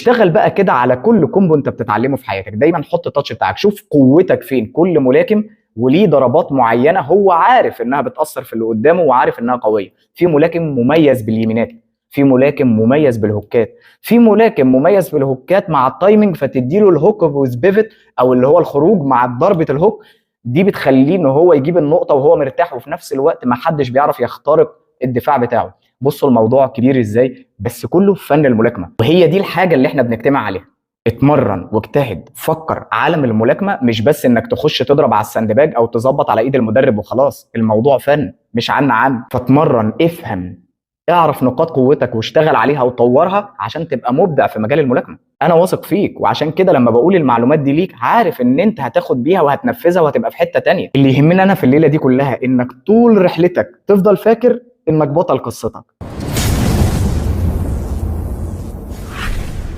اشتغل بقى كده على كل كومبو انت بتتعلمه في حياتك، دايما حط التاتش بتاعك، شوف قوتك فين. كل ملاكم وليه ضربات معينه هو عارف انها بتاثر في اللي قدامه وعارف انها قويه. في ملاكم مميز باليمينات، في ملاكم مميز بالهوكات، في ملاكم مميز بالهوكات مع التايمنج فتديله الهوك ويز بيفت او اللي هو الخروج مع ضربه الهوك، دي بتخليه ان هو يجيب النقطه وهو مرتاح، وفي نفس الوقت ما حدش بيعرف يخترق الدفاع بتاعه. بصوا الموضوع كبير ازاي، بس كله في فن الملاكمه، وهي دي الحاجه اللي احنا بنجتمع عليها. اتمرن واجتهد، فكر. عالم الملاكمه مش بس انك تخش تضرب على الساندباج او تظبط على ايد المدرب وخلاص، الموضوع فن مش عن. فاتمرن، افهم، اعرف نقاط قوتك واشتغل عليها وطورها عشان تبقى مبدع في مجال الملاكمه. انا واثق فيك، وعشان كده لما بقول المعلومات دي ليك عارف ان انت هتاخد بيها وهتنفذها وهتبقى في حته تانية. اللي يهمني انا في الليله دي كلها انك طول رحلتك تفضل فاكر انك بطل قصتك.